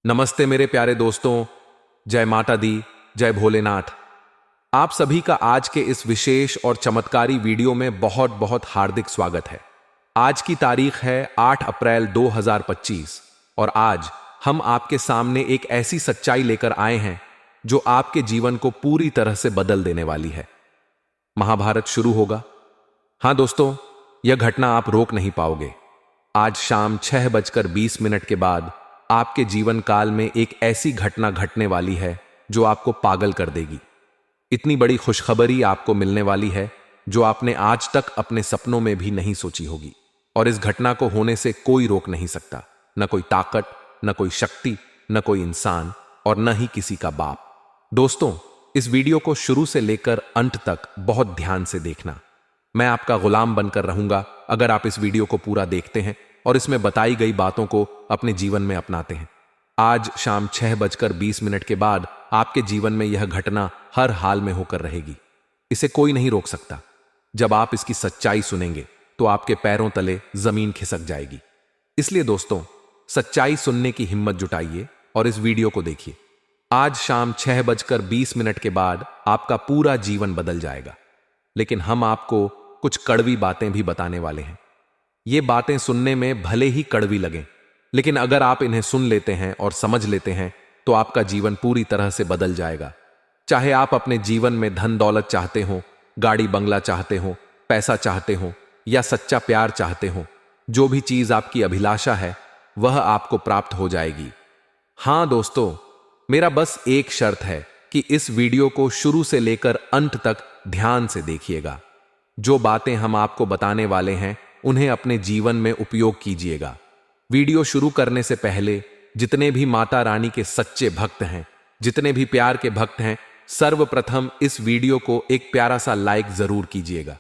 नमस्ते मेरे प्यारे दोस्तों, जय माता दी, जय भोलेनाथ। आप सभी का आज के इस विशेष और चमत्कारी वीडियो में बहुत बहुत हार्दिक स्वागत है। आज की तारीख है 8 अप्रैल 2025 और आज हम आपके सामने एक ऐसी सच्चाई लेकर आए हैं जो आपके जीवन को पूरी तरह से बदल देने वाली है। महाभारत शुरू होगा। हाँ दोस्तों, यह घटना आप रोक नहीं पाओगे। आज शाम 6:20 के बाद आपके जीवन काल में एक ऐसी घटना घटने वाली है जो आपको पागल कर देगी। इतनी बड़ी खुशखबरी आपको मिलने वाली है जो आपने आज तक अपने सपनों में भी नहीं सोची होगी। और इस घटना को होने से कोई रोक नहीं सकता, न कोई ताकत, न कोई शक्ति, न कोई इंसान और न ही किसी का बाप। दोस्तों, इस वीडियो को शुरू से लेकर अंत तक बहुत ध्यान से देखना। मैं आपका गुलाम बनकर रहूंगा अगर आप इस वीडियो को पूरा देखते हैं और इसमें बताई गई बातों को अपने जीवन में अपनाते हैं। आज शाम 6:20 के बाद आपके जीवन में यह घटना हर हाल में होकर रहेगी। इसे कोई नहीं रोक सकता। जब आप इसकी सच्चाई सुनेंगे तो आपके पैरों तले जमीन खिसक जाएगी। इसलिए दोस्तों, सच्चाई सुनने की हिम्मत जुटाइए और इस वीडियो को देखिए। आज शाम 6:20 के बाद आपका पूरा जीवन बदल जाएगा। लेकिन हम आपको कुछ कड़वी बातें भी बताने वाले हैं। ये बातें सुनने में भले ही कड़वी लगें, लेकिन अगर आप इन्हें सुन लेते हैं और समझ लेते हैं तो आपका जीवन पूरी तरह से बदल जाएगा। चाहे आप अपने जीवन में धन दौलत चाहते हो, गाड़ी बंगला चाहते हो, पैसा चाहते हो या सच्चा प्यार चाहते हो, जो भी चीज आपकी अभिलाषा है वह आपको प्राप्त हो जाएगी। हां दोस्तों, मेरा बस एक शर्त है कि इस वीडियो को शुरू से लेकर अंत तक ध्यान से देखिएगा। जो बातें हम आपको बताने वाले हैं उन्हें अपने जीवन में उपयोग कीजिएगा। वीडियो शुरू करने से पहले जितने भी माता रानी के सच्चे भक्त हैं, जितने भी प्यार के भक्त हैं, सर्वप्रथम इस वीडियो को एक प्यारा सा लाइक जरूर कीजिएगा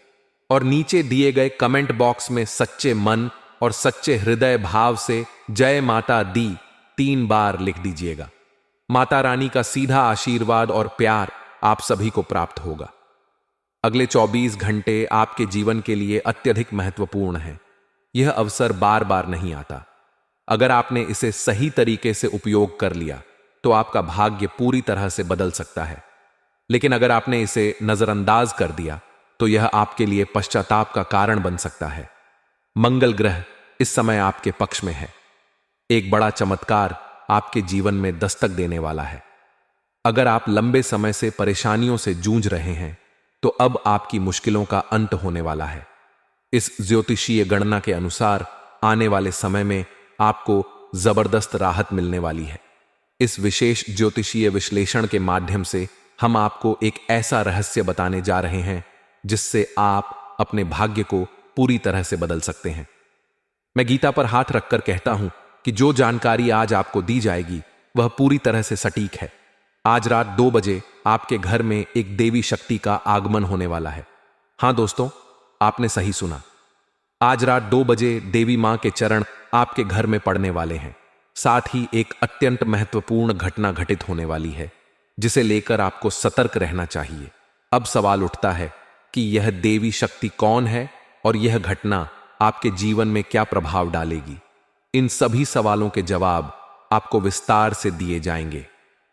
और नीचे दिए गए कमेंट बॉक्स में सच्चे मन और सच्चे हृदय भाव से जय माता दी 3 बार लिख दीजिएगा। माता रानी का सीधा आशीर्वाद और प्यार आप सभी को प्राप्त होगा। अगले 24 घंटे आपके जीवन के लिए अत्यधिक महत्वपूर्ण है। यह अवसर बार बार नहीं आता। अगर आपने इसे सही तरीके से उपयोग कर लिया तो आपका भाग्य पूरी तरह से बदल सकता है। लेकिन अगर आपने इसे नजरअंदाज कर दिया तो यह आपके लिए पश्चाताप का कारण बन सकता है। मंगल ग्रह इस समय आपके पक्ष में है। एक बड़ा चमत्कार आपके जीवन में दस्तक देने वाला है। अगर आप लंबे समय से परेशानियों से जूझ रहे हैं तो अब आपकी मुश्किलों का अंत होने वाला है। इस ज्योतिषीय गणना के अनुसार आने वाले समय में आपको जबरदस्त राहत मिलने वाली है। इस विशेष ज्योतिषीय विश्लेषण के माध्यम से हम आपको एक ऐसा रहस्य बताने जा रहे हैं जिससे आप अपने भाग्य को पूरी तरह से बदल सकते हैं। मैं गीता पर हाथ रखकर कहता हूं कि जो जानकारी आज आपको दी जाएगी वह पूरी तरह से सटीक है। आज रात 2 बजे आपके घर में एक देवी शक्ति का आगमन होने वाला है। हां दोस्तों, आपने सही सुना। आज रात 2 बजे देवी मां के चरण आपके घर में पड़ने वाले हैं। साथ ही एक अत्यंत महत्वपूर्ण घटना घटित होने वाली है जिसे लेकर आपको सतर्क रहना चाहिए। अब सवाल उठता है कि यह देवी शक्ति कौन है और यह घटना आपके जीवन में क्या प्रभाव डालेगी। इन सभी सवालों के जवाब आपको विस्तार से दिए जाएंगे।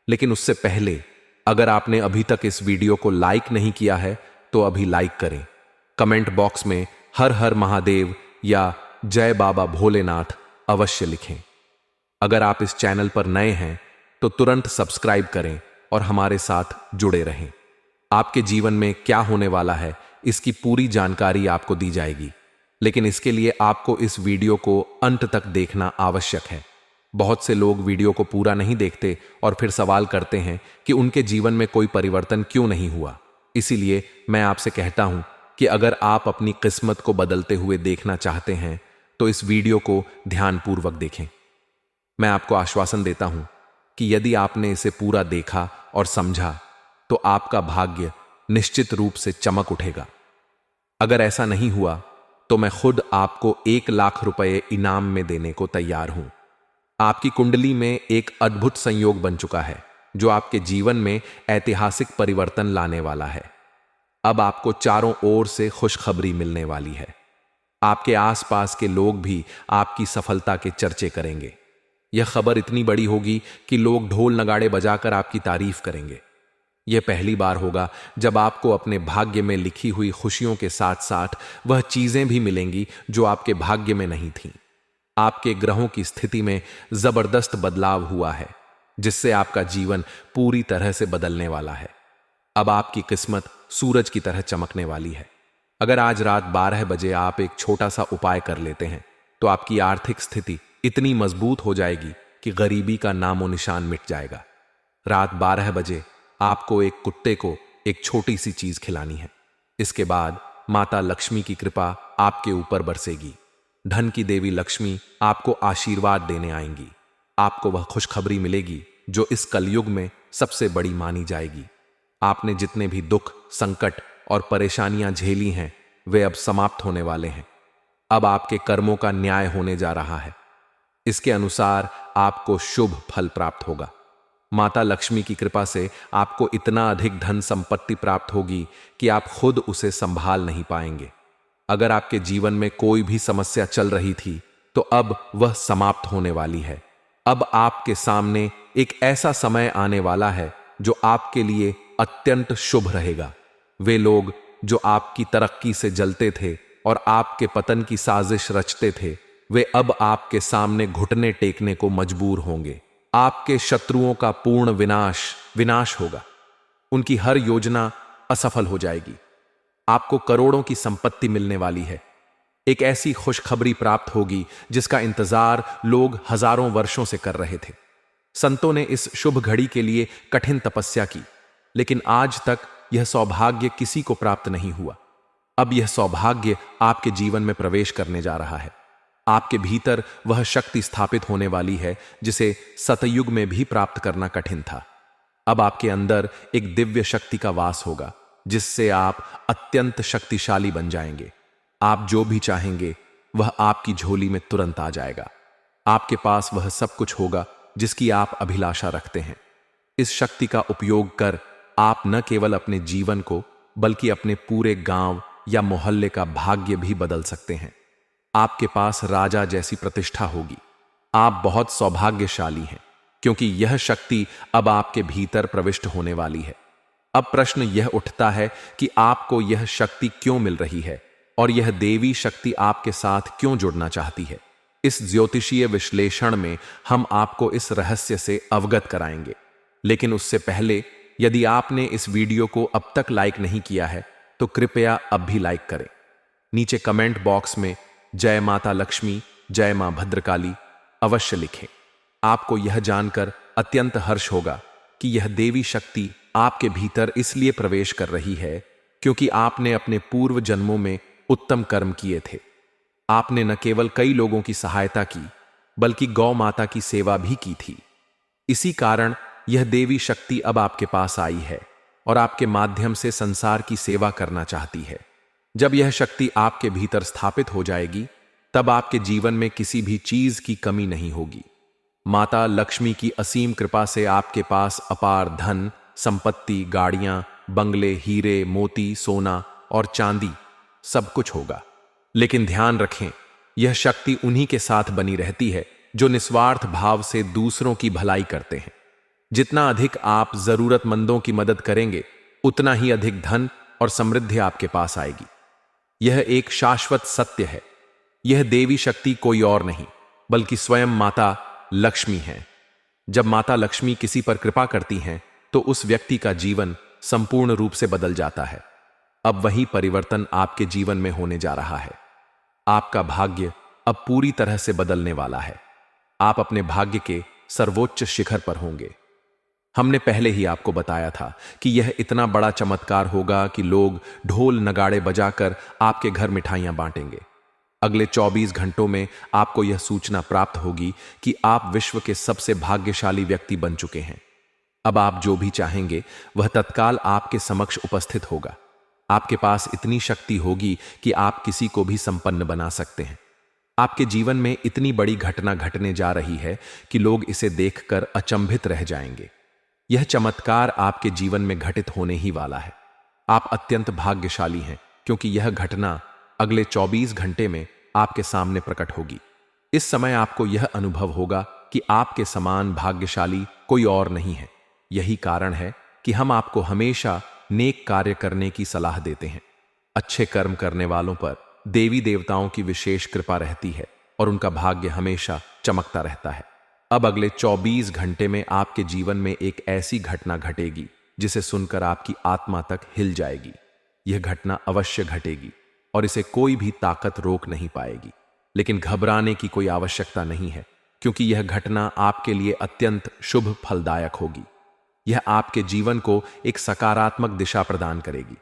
लेकिन उससे पहले अगर आपने अभी तक इस वीडियो को लाइक नहीं किया है तो अभी लाइक करें। कमेंट बॉक्स में हर हर महादेव या जय बाबा भोलेनाथ अवश्य लिखें। अगर आप इस चैनल पर नए हैं तो तुरंत सब्सक्राइब करें और हमारे साथ जुड़े रहें। आपके जीवन में क्या होने वाला है इसकी पूरी जानकारी आपको दी जाएगी, लेकिन इसके लिए आपको इस वीडियो को अंत तक देखना आवश्यक है। बहुत से लोग वीडियो को पूरा नहीं देखते और फिर सवाल करते हैं कि उनके जीवन में कोई परिवर्तन क्यों नहीं हुआ। इसीलिए मैं आपसे कहता हूं कि अगर आप अपनी किस्मत को बदलते हुए देखना चाहते हैं तो इस वीडियो को ध्यानपूर्वक देखें। मैं आपको आश्वासन देता हूं कि यदि आपने इसे पूरा देखा और समझा तो आपका भाग्य निश्चित रूप से चमक उठेगा। अगर ऐसा नहीं हुआ तो मैं खुद आपको 1 लाख रुपए इनाम में देने को तैयार हूं। आपकी कुंडली में एक अद्भुत संयोग बन चुका है जो आपके जीवन में ऐतिहासिक परिवर्तन लाने वाला है। अब आपको चारों ओर से खुशखबरी मिलने वाली है। आपके आसपास के लोग भी आपकी सफलता के चर्चे करेंगे। यह खबर इतनी बड़ी होगी कि लोग ढोल नगाड़े बजाकर आपकी तारीफ करेंगे। यह पहली बार होगा जब आपको अपने भाग्य में लिखी हुई खुशियों के साथ साथ वह चीजें भी मिलेंगी जो आपके भाग्य में नहीं थीं। आपके ग्रहों की स्थिति में जबरदस्त बदलाव हुआ है, जिससे आपका जीवन पूरी तरह से बदलने वाला है। अब आपकी किस्मत सूरज की तरह चमकने वाली है। अगर आज रात 12 बजे आप एक छोटा सा उपाय कर लेते हैं तो आपकी आर्थिक स्थिति इतनी मजबूत हो जाएगी कि गरीबी का नामो निशान मिट जाएगा। रात 12 बजे आपको एक कुत्ते को एक छोटी सी चीज खिलानी है। इसके बाद माता लक्ष्मी की कृपा आपके ऊपर बरसेगी। धन की देवी लक्ष्मी आपको आशीर्वाद देने आएंगी। आपको वह खुशखबरी मिलेगी जो इस कलयुग में सबसे बड़ी मानी जाएगी। आपने जितने भी दुख, संकट और परेशानियां झेली हैं वे अब समाप्त होने वाले हैं। अब आपके कर्मों का न्याय होने जा रहा है। इसके अनुसार आपको शुभ फल प्राप्त होगा। माता लक्ष्मी की कृपा से आपको इतना अधिक धन संपत्ति प्राप्त होगी कि आप खुद उसे संभाल नहीं पाएंगे। अगर आपके जीवन में कोई भी समस्या चल रही थी तो अब वह समाप्त होने वाली है। अब आपके सामने एक ऐसा समय आने वाला है जो आपके लिए अत्यंत शुभ रहेगा। वे लोग जो आपकी तरक्की से जलते थे और आपके पतन की साजिश रचते थे, वे अब आपके सामने घुटने टेकने को मजबूर होंगे। आपके शत्रुओं का पूर्ण विनाश होगा। उनकी हर योजना असफल हो जाएगी। आपको करोड़ों की संपत्ति मिलने वाली है। एक ऐसी खुशखबरी प्राप्त होगी जिसका इंतजार लोग हजारों वर्षों से कर रहे थे। संतों ने इस शुभ घड़ी के लिए कठिन तपस्या की, लेकिन आज तक यह सौभाग्य किसी को प्राप्त नहीं हुआ। अब यह सौभाग्य आपके जीवन में प्रवेश करने जा रहा है। आपके भीतर वह शक्ति स्थापित होने वाली है जिसे सतयुग में भी प्राप्त करना कठिन था। अब आपके अंदर एक दिव्य शक्ति का वास होगा जिससे आप अत्यंत शक्तिशाली बन जाएंगे। आप जो भी चाहेंगे वह आपकी झोली में तुरंत आ जाएगा। आपके पास वह सब कुछ होगा जिसकी आप अभिलाषा रखते हैं। इस शक्ति का उपयोग कर आप न केवल अपने जीवन को बल्कि अपने पूरे गांव या मोहल्ले का भाग्य भी बदल सकते हैं। आपके पास राजा जैसी प्रतिष्ठा होगी। आप बहुत सौभाग्यशाली हैं क्योंकि यह शक्ति अब आपके भीतर प्रविष्ट होने वाली है। अब प्रश्न यह उठता है कि आपको यह शक्ति क्यों मिल रही है और यह देवी शक्ति आपके साथ क्यों जुड़ना चाहती है। इस ज्योतिषीय विश्लेषण में हम आपको इस रहस्य से अवगत कराएंगे। लेकिन उससे पहले यदि आपने इस वीडियो को अब तक लाइक नहीं किया है तो कृपया अब भी लाइक करें। नीचे कमेंट बॉक्स में जय माता लक्ष्मी, जय मां भद्रकाली अवश्य लिखें। आपको यह जानकर अत्यंत हर्ष होगा कि यह देवी शक्ति आपके भीतर इसलिए प्रवेश कर रही है क्योंकि आपने अपने पूर्व जन्मों में उत्तम कर्म किए थे। आपने न केवल कई लोगों की सहायता की बल्कि गौ माता की सेवा भी की थी। इसी कारण यह देवी शक्ति अब आपके पास आई है और आपके माध्यम से संसार की सेवा करना चाहती है। जब यह शक्ति आपके भीतर स्थापित हो जाएगी तब आपके जीवन में किसी भी चीज की कमी नहीं होगी। माता लक्ष्मी की असीम कृपा से आपके पास अपार धन, संपत्ति, गाड़ियां, बंगले, हीरे, मोती, सोना और चांदी सब कुछ होगा। लेकिन ध्यान रखें, यह शक्ति उन्हीं के साथ बनी रहती है जो निस्वार्थ भाव से दूसरों की भलाई करते हैं। जितना अधिक आप जरूरतमंदों की मदद करेंगे उतना ही अधिक धन और समृद्धि आपके पास आएगी। यह एक शाश्वत सत्य है। यह देवी शक्ति कोई और नहीं बल्कि स्वयं माता लक्ष्मी है। जब माता लक्ष्मी किसी पर कृपा करती हैं तो उस व्यक्ति का जीवन संपूर्ण रूप से बदल जाता है। अब वही परिवर्तन आपके जीवन में होने जा रहा है। आपका भाग्य अब पूरी तरह से बदलने वाला है। आप अपने भाग्य के सर्वोच्च शिखर पर होंगे। हमने पहले ही आपको बताया था कि यह इतना बड़ा चमत्कार होगा कि लोग ढोल नगाड़े बजाकर आपके घर मिठाइयां बांटेंगे। अगले 24 घंटों में आपको यह सूचना प्राप्त होगी कि आप विश्व के सबसे भाग्यशाली व्यक्ति बन चुके हैं। अब आप जो भी चाहेंगे वह तत्काल आपके समक्ष उपस्थित होगा। आपके पास इतनी शक्ति होगी कि आप किसी को भी संपन्न बना सकते हैं। आपके जीवन में इतनी बड़ी घटना घटने जा रही है कि लोग इसे देखकर अचंभित रह जाएंगे। यह चमत्कार आपके जीवन में घटित होने ही वाला है। आप अत्यंत भाग्यशाली हैं क्योंकि यह घटना अगले 24 घंटे में आपके सामने प्रकट होगी। इस समय आपको यह अनुभव होगा कि आपके समान भाग्यशाली कोई और नहीं है। यही कारण है कि हम आपको हमेशा नेक कार्य करने की सलाह देते हैं। अच्छे कर्म करने वालों पर देवी देवताओं की विशेष कृपा रहती है और उनका भाग्य हमेशा चमकता रहता है। अब अगले 24 घंटे में आपके जीवन में एक ऐसी घटना घटेगी जिसे सुनकर आपकी आत्मा तक हिल जाएगी। यह घटना अवश्य घटेगी और इसे कोई भी ताकत रोक नहीं पाएगी। लेकिन घबराने की कोई आवश्यकता नहीं है, क्योंकि यह घटना आपके लिए अत्यंत शुभ फलदायक होगी। यह आपके जीवन को एक सकारात्मक दिशा प्रदान करेगी।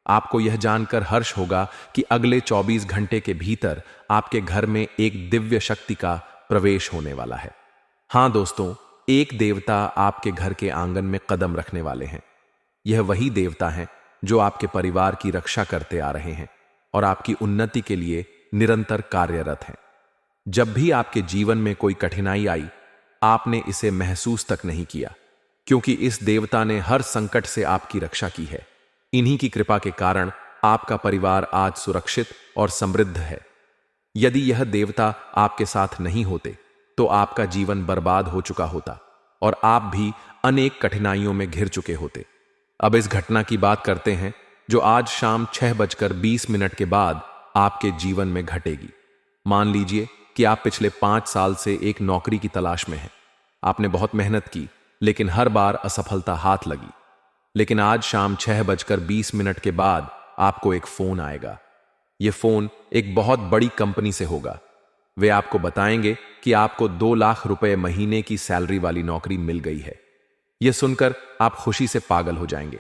आपको यह जानकर हर्ष होगा कि अगले 24 घंटे के भीतर आपके घर में एक दिव्य शक्ति का प्रवेश होने वाला है। हाँ दोस्तों, एक देवता आपके घर के आंगन में कदम रखने वाले हैं। यह वही देवता हैं जो आपके परिवार की रक्षा करते आ रहे हैं और आपकी उन्नति के लिए निरंतर कार्यरत हैं। जब भी आपके जीवन में कोई कठिनाई आई, आपने इसे महसूस तक नहीं किया, क्योंकि इस देवता ने हर संकट से आपकी रक्षा की है। इन्हीं की कृपा के कारण आपका परिवार आज सुरक्षित और समृद्ध है। यदि यह देवता आपके साथ नहीं होते तो आपका जीवन बर्बाद हो चुका होता और आप भी अनेक कठिनाइयों में घिर चुके होते। अब इस घटना की बात करते हैं जो आज शाम 6:20 के बाद आपके जीवन में घटेगी। मान लीजिए कि आप पिछले 5 साल से एक नौकरी की तलाश में हैं। आपने बहुत मेहनत की, लेकिन हर बार असफलता हाथ लगी। लेकिन आज शाम 6:20 के बाद आपको एक फोन आएगा। यह फोन एक बहुत बड़ी कंपनी से होगा। वे आपको बताएंगे कि आपको 2 लाख रुपए महीने की सैलरी वाली नौकरी मिल गई है। यह सुनकर आप खुशी से पागल हो जाएंगे।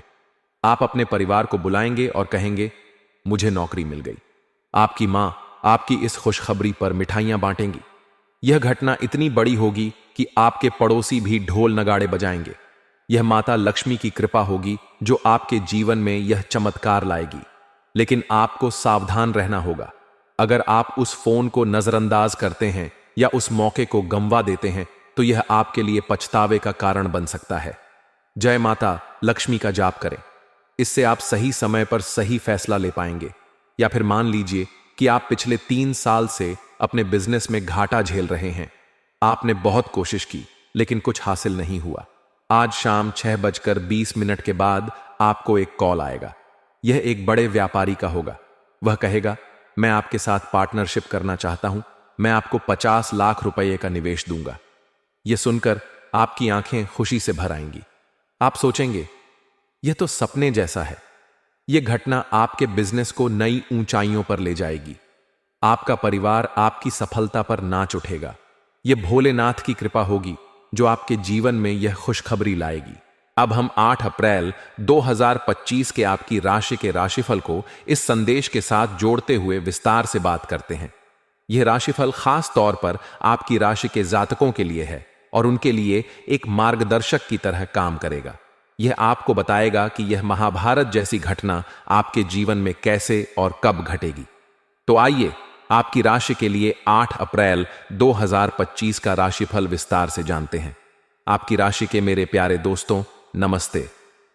आप अपने परिवार को बुलाएंगे और कहेंगे, मुझे नौकरी मिल गई। आपकी मां आपकी इस खुशखबरी पर मिठाइयां बांटेंगी। यह घटना इतनी बड़ी होगी कि आपके पड़ोसी भी ढोल नगाड़े बजाएंगे। यह माता लक्ष्मी की कृपा होगी जो आपके जीवन में यह चमत्कार लाएगी। लेकिन आपको सावधान रहना होगा। अगर आप उस फोन को नजरअंदाज करते हैं या उस मौके को गंवा देते हैं तो यह आपके लिए पछतावे का कारण बन सकता है। जय माता लक्ष्मी का जाप करें। इससे आप सही समय पर सही फैसला ले पाएंगे। या फिर मान लीजिए कि आप पिछले 3 साल से अपने बिजनेस में घाटा झेल रहे हैं। आपने बहुत कोशिश की लेकिन कुछ हासिल नहीं हुआ। आज शाम 6:20 के बाद आपको एक कॉल आएगा। यह एक बड़े व्यापारी का होगा। वह कहेगा, मैं आपके साथ पार्टनरशिप करना चाहता हूं। मैं आपको 50 लाख रुपए का निवेश दूंगा। यह सुनकर आपकी आंखें खुशी से भर आएंगी। आप सोचेंगे, यह तो सपने जैसा है। यह घटना आपके बिजनेस को नई ऊंचाइयों पर ले जाएगी। आपका परिवार आपकी सफलता पर नाच उठेगा। यह भोलेनाथ की कृपा होगी जो आपके जीवन में यह खुशखबरी लाएगी। अब हम 8 अप्रैल 2025 के आपकी राशि के राशिफल को इस संदेश के साथ जोड़ते हुए विस्तार से बात करते हैं। यह राशिफल खास तौर पर आपकी राशि के जातकों के लिए है और उनके लिए एक मार्गदर्शक की तरह काम करेगा। यह आपको बताएगा कि यह महाभारत जैसी घटना आपके जीवन में कैसे और कब घटेगी। तो आइए आपकी राशि के लिए 8 अप्रैल 2025 का राशिफल विस्तार से जानते हैं। आपकी राशि के मेरे प्यारे दोस्तों, नमस्ते।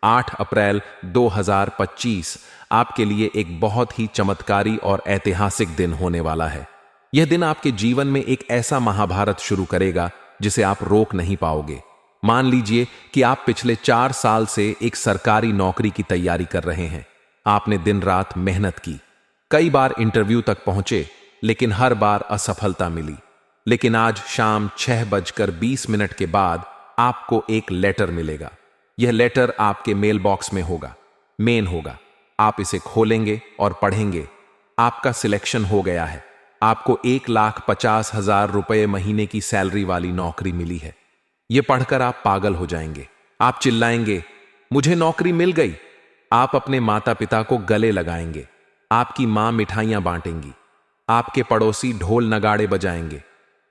8 अप्रैल 2025 आपके लिए एक बहुत ही चमत्कारी और ऐतिहासिक दिन होने वाला है। यह दिन आपके जीवन में एक ऐसा महाभारत शुरू करेगा जिसे आप रोक नहीं पाओगे। मान लीजिए कि आप पिछले 4 साल से एक सरकारी नौकरी की तैयारी कर रहे हैं। आपने दिन रात मेहनत की, कई बार इंटरव्यू तक पहुंचे, लेकिन हर बार असफलता मिली। लेकिन आज शाम 6:20 के बाद आपको एक लेटर मिलेगा। यह लेटर आपके मेल बॉक्स में होगा, मेन होगा। आप इसे खोलेंगे और पढ़ेंगे। आपका सिलेक्शन हो गया है। आपको 1,50,000 रुपए महीने की सैलरी वाली नौकरी मिली है। यह पढ़कर आप पागल हो जाएंगे। आप चिल्लाएंगे, मुझे नौकरी मिल गई। आप अपने माता पिता को गले लगाएंगे। आपकी मां मिठाइयां बांटेंगी। आपके पड़ोसी ढोल नगाड़े बजाएंगे।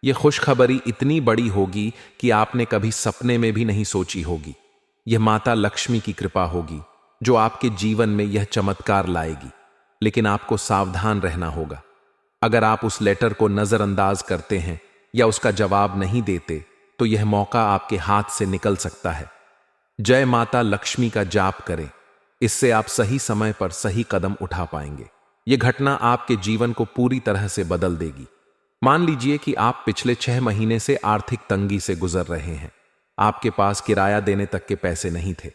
यह खुशखबरी इतनी बड़ी होगी कि आपने कभी सपने में भी नहीं सोची होगी। यह माता लक्ष्मी की कृपा होगी जो आपके जीवन में यह चमत्कार लाएगी। लेकिन आपको सावधान रहना होगा। अगर आप उस लेटर को नजरअंदाज करते हैं या उसका जवाब नहीं देते तो यह मौका आपके हाथ से निकल सकता है। जय माता लक्ष्मी का जाप करें। इससे आप सही समय पर सही कदम उठा पाएंगे। यह घटना आपके जीवन को पूरी तरह से बदल देगी। मान लीजिए कि आप पिछले 6 महीने से आर्थिक तंगी से गुजर रहे हैं। आपके पास किराया देने तक के पैसे नहीं थे,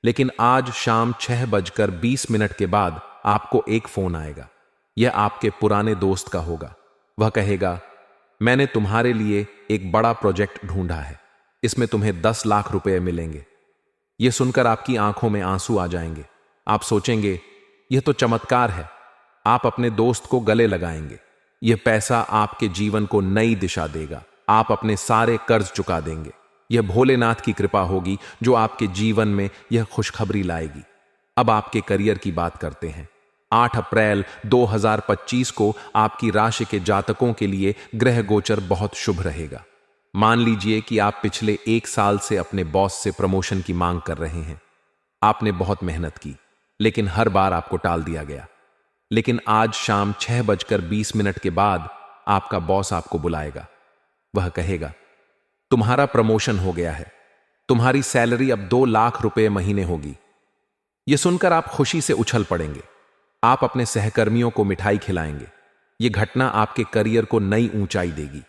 लेकिन आज शाम 6:20 के बाद आपको एक फोन आएगा। यह आपके पुराने दोस्त का होगा। वह कहेगा, मैंने तुम्हारे लिए एक बड़ा प्रोजेक्ट ढूंढा है, इसमें तुम्हें 10 लाख रुपए मिलेंगे। यह सुनकर आपकी आंखों में आंसू आ जाएंगे। आप सोचेंगे, यह तो चमत्कार है। आप अपने दोस्त को गले लगाएंगे। यह पैसा आपके जीवन को नई दिशा देगा। आप अपने सारे कर्ज चुका देंगे। यह भोलेनाथ की कृपा होगी जो आपके जीवन में यह खुशखबरी लाएगी। अब आपके करियर की बात करते हैं। 8 अप्रैल 2025 को आपकी राशि के जातकों के लिए ग्रह गोचर बहुत शुभ रहेगा। मान लीजिए कि आप पिछले 1 साल से अपने बॉस से प्रमोशन की मांग कर रहे हैं। आपने बहुत मेहनत की, लेकिन हर बार आपको टाल दिया गया। लेकिन आज शाम 6:20 के बाद आपका बॉस आपको बुलाएगा। वह कहेगा, तुम्हारा प्रमोशन हो गया है। तुम्हारी सैलरी अब 2 लाख रुपए महीने होगी। यह सुनकर आप खुशी से उछल पड़ेंगे। आप अपने सहकर्मियों को मिठाई खिलाएंगे। यह घटना आपके करियर को नई ऊंचाई देगी।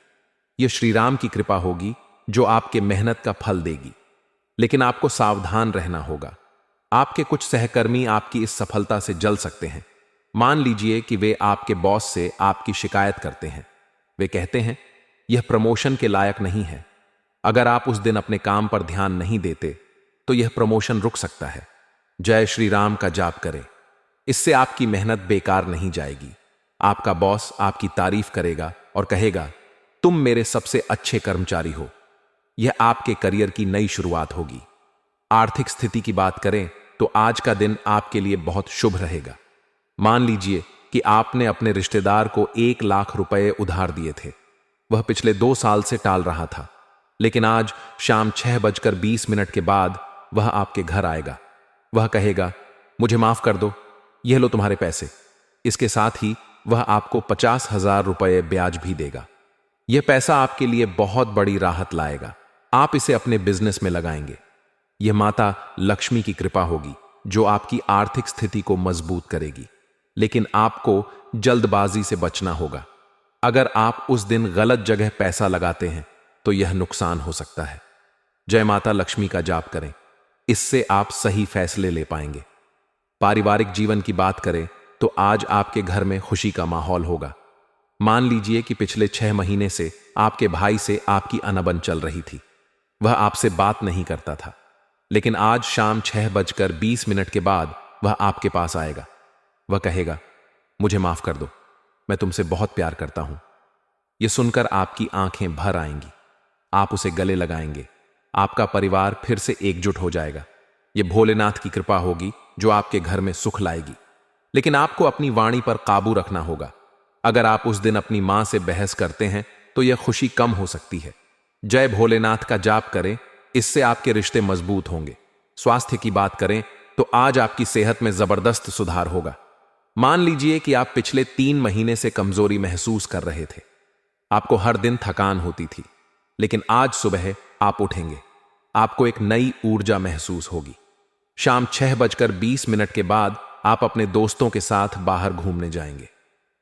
यह श्री राम की कृपा होगी जो आपके मेहनत का फल देगी। लेकिन आपको सावधान रहना होगा। आपके कुछ सहकर्मी आपकी इस सफलता से जल सकते हैं। मान लीजिए कि वे आपके बॉस से आपकी शिकायत करते हैं। वे कहते हैं, यह प्रमोशन के लायक नहीं है। अगर आप उस दिन अपने काम पर ध्यान नहीं देते तो यह प्रमोशन रुक सकता है। जय श्री राम का जाप करें। इससे आपकी मेहनत बेकार नहीं जाएगी। आपका बॉस आपकी तारीफ करेगा और कहेगा, तुम मेरे सबसे अच्छे कर्मचारी हो। यह आपके करियर की नई शुरुआत होगी। आर्थिक स्थिति की बात करें तो आज का दिन आपके लिए बहुत शुभ रहेगा। मान लीजिए कि आपने अपने रिश्तेदार को 1 लाख रुपए उधार दिए थे। वह पिछले 2 साल से टाल रहा था, लेकिन आज शाम 6:20 के बाद वह आपके घर आएगा। वह कहेगा, मुझे माफ कर दो, यह लो तुम्हारे पैसे। इसके साथ ही वह आपको 50,000 रुपए ब्याज भी देगा। यह पैसा आपके लिए बहुत बड़ी राहत लाएगा। आप इसे अपने बिजनेस में लगाएंगे। यह माता लक्ष्मी की कृपा होगी जो आपकी आर्थिक स्थिति को मजबूत करेगी। लेकिन आपको जल्दबाजी से बचना होगा। अगर आप उस दिन गलत जगह पैसा लगाते हैं तो यह नुकसान हो सकता है। जय माता लक्ष्मी का जाप करें। इससे आप सही फैसले ले पाएंगे। पारिवारिक जीवन की बात करें तो आज आपके घर में खुशी का माहौल होगा। मान लीजिए कि पिछले 6 महीने से आपके भाई से आपकी अनबन चल रही थी। वह आपसे बात नहीं करता था, लेकिन आज शाम 6:20 के बाद वह आपके पास आएगा। वह कहेगा, मुझे माफ कर दो, मैं तुमसे बहुत प्यार करता हूं। यह सुनकर आपकी आंखें भर आएंगी। आप उसे गले लगाएंगे। आपका परिवार फिर से एकजुट हो जाएगा। यह भोलेनाथ की कृपा होगी जो आपके घर में सुख लाएगी। लेकिन आपको अपनी वाणी पर काबू रखना होगा। अगर आप उस दिन अपनी मां से बहस करते हैं तो यह खुशी कम हो सकती है। जय भोलेनाथ का जाप करें। इससे आपके रिश्ते मजबूत होंगे। स्वास्थ्य की बात करें तो आज आपकी सेहत में जबरदस्त सुधार होगा। मान लीजिए कि आप पिछले 3 महीने से कमजोरी महसूस कर रहे थे। आपको हर दिन थकान होती थी, लेकिन आज सुबह आप उठेंगे। आपको एक नई ऊर्जा महसूस होगी। शाम 6:20 के बाद आप अपने दोस्तों के साथ बाहर घूमने जाएंगे।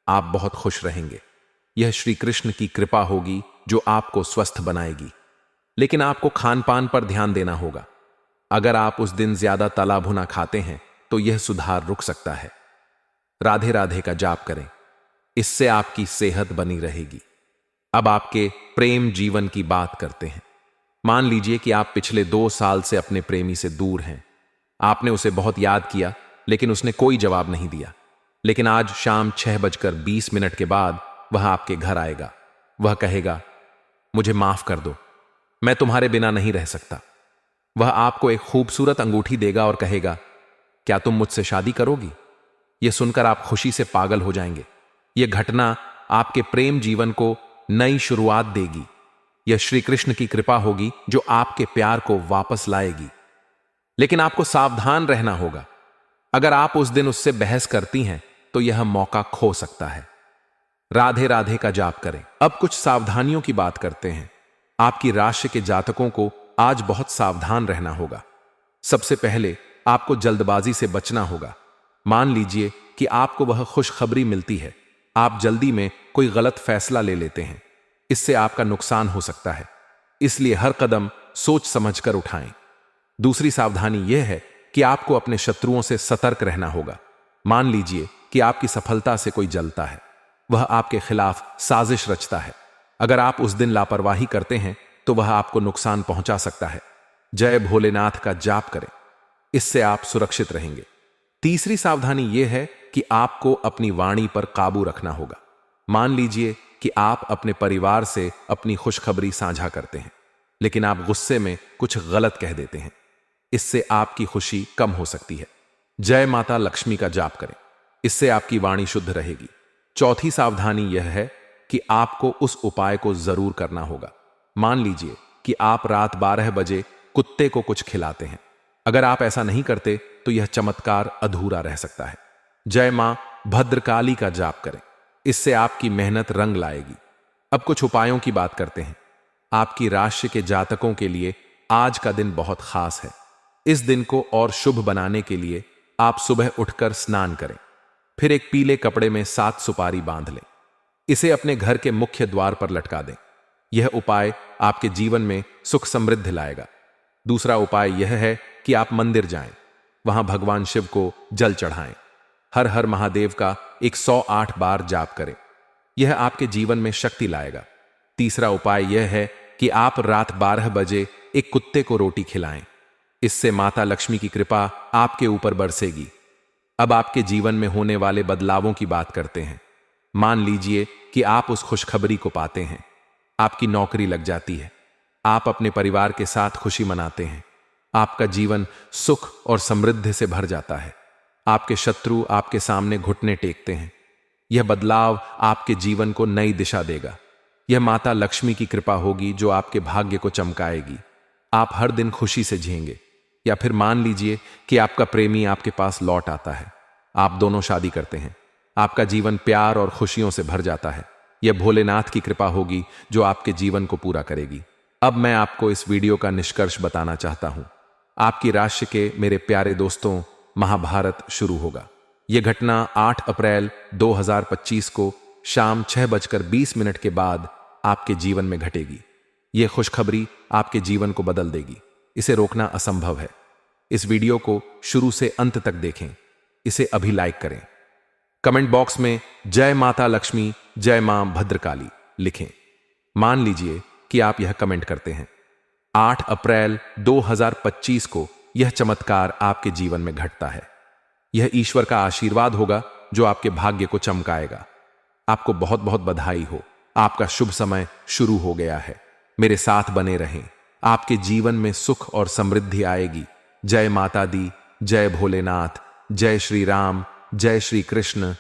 आप बहुत खुश रहेंगे। यह श्री कृष्ण की कृपा होगी जो आपको स्वस्थ बनाएगी। लेकिन आपको खान पान पर ध्यान देना होगा। अगर आप उस दिन ज्यादा तला भुना खाते हैं तो यह सुधार रुक सकता है। राधे राधे का जाप करें। इससे आपकी सेहत बनी रहेगी। अब आपके प्रेम जीवन की बात करते हैं। मान लीजिए कि आप पिछले 2 साल से अपने प्रेमी से दूर हैं। आपने उसे बहुत याद किया, लेकिन उसने कोई जवाब नहीं दिया। लेकिन आज शाम 6:20 के बाद वह आपके घर आएगा। वह कहेगा, मुझे माफ कर दो, मैं तुम्हारे बिना नहीं रह सकता। वह आपको एक खूबसूरत अंगूठी देगा और कहेगा, क्या तुम मुझसे शादी करोगी? यह सुनकर आप खुशी से पागल हो जाएंगे। यह घटना आपके प्रेम जीवन को नई शुरुआत देगी। यह श्री कृष्ण की कृपा होगी जो आपके प्यार को वापस लाएगी। लेकिन आपको सावधान रहना होगा। अगर आप उस दिन उससे बहस करती हैं तो यह मौका खो सकता है। राधे राधे का जाप करें। अब कुछ सावधानियों की बात करते हैं। आपकी राशि के जातकों को आज बहुत सावधान रहना होगा। सबसे पहले आपको जल्दबाजी से बचना होगा। मान लीजिए कि आपको वह खुशखबरी मिलती है। आप जल्दी में कोई गलत फैसला ले लेते हैं। इससे आपका नुकसान हो सकता है, इसलिए हर कदम सोच समझकर उठाएं। दूसरी सावधानी यह है कि आपको अपने शत्रुओं से सतर्क रहना होगा। मान लीजिए कि आपकी सफलता से कोई जलता है, वह आपके खिलाफ साजिश रचता है। अगर आप उस दिन लापरवाही करते हैं तो वह आपको नुकसान पहुंचा सकता है। जय भोलेनाथ का जाप करें, इससे आप सुरक्षित रहेंगे। तीसरी सावधानी यह है कि आपको अपनी वाणी पर काबू रखना होगा। मान लीजिए कि आप अपने परिवार से अपनी खुशखबरी साझा करते हैं, लेकिन आप गुस्से में कुछ गलत कह देते हैं। इससे आपकी खुशी कम हो सकती है। जय माता लक्ष्मी का जाप करें, इससे आपकी वाणी शुद्ध रहेगी। चौथी सावधानी यह है कि आपको उस उपाय को जरूर करना होगा। मान लीजिए कि आप रात 12 बजे कुत्ते को कुछ खिलाते हैं। अगर आप ऐसा नहीं करते तो यह चमत्कार अधूरा रह सकता है। जय मां भद्रकाली का जाप करें, इससे आपकी मेहनत रंग लाएगी। अब कुछ उपायों की बात करते हैं। आपकी राशि के जातकों के लिए आज का दिन बहुत खास है। इस दिन को और शुभ बनाने के लिए आप सुबह उठकर स्नान करें, फिर एक पीले कपड़े में 7 सुपारी बांध लें। इसे अपने घर के मुख्य द्वार पर लटका दें। यह उपाय आपके जीवन में सुख समृद्धि लाएगा। दूसरा उपाय यह है कि आप मंदिर जाएं, वहां भगवान शिव को जल चढ़ाएं। हर हर महादेव का 108 बार जाप करें, यह आपके जीवन में शक्ति लाएगा। तीसरा उपाय यह है कि आप रात 12 बजे एक कुत्ते को रोटी खिलाएं, इससे माता लक्ष्मी की कृपा आपके ऊपर बरसेगी। अब आपके जीवन में होने वाले बदलावों की बात करते हैं। मान लीजिए कि आप उस खुशखबरी को पाते हैं, आपकी नौकरी लग जाती है, आप अपने परिवार के साथ खुशी मनाते हैं, आपका जीवन सुख और समृद्धि से भर जाता है, आपके शत्रु आपके सामने घुटने टेकते हैं। यह बदलाव आपके जीवन को नई दिशा देगा। यह माता लक्ष्मी की कृपा होगी जो आपके भाग्य को चमकाएगी। आप हर दिन खुशी से जिएंगे। या फिर मान लीजिए कि आपका प्रेमी आपके पास लौट आता है, आप दोनों शादी करते हैं, आपका जीवन प्यार और खुशियों से भर जाता है। यह भोलेनाथ की कृपा होगी जो आपके जीवन को पूरा करेगी। अब मैं आपको इस वीडियो का निष्कर्ष बताना चाहता हूं। आपकी राशि के मेरे प्यारे दोस्तों, महाभारत शुरू होगा। यह घटना 8 अप्रैल 2025 को शाम 6:20 के बाद आपके जीवन में घटेगी। यह खुशखबरी आपके जीवन को बदल देगी। इसे रोकना असंभव है। इस वीडियो को शुरू से अंत तक देखें। इसे अभी लाइक करें। कमेंट बॉक्स में जय माता लक्ष्मी, जय मां भद्रकाली लिखें। मान लीजिए कि आप यह कमेंट करते हैं। 8 अप्रैल 2025 को यह चमत्कार आपके जीवन में घटता है। यह ईश्वर का आशीर्वाद होगा जो आपके भाग्य को चमकाएगा। आपको बहुत बहुत बधाई हो। आपका शुभ समय शुरू हो गया है। मेरे साथ बने रहें। आपके जीवन में सुख और समृद्धि आएगी। जय माता दी, जय भोलेनाथ, जय श्री राम, जय श्री कृष्ण,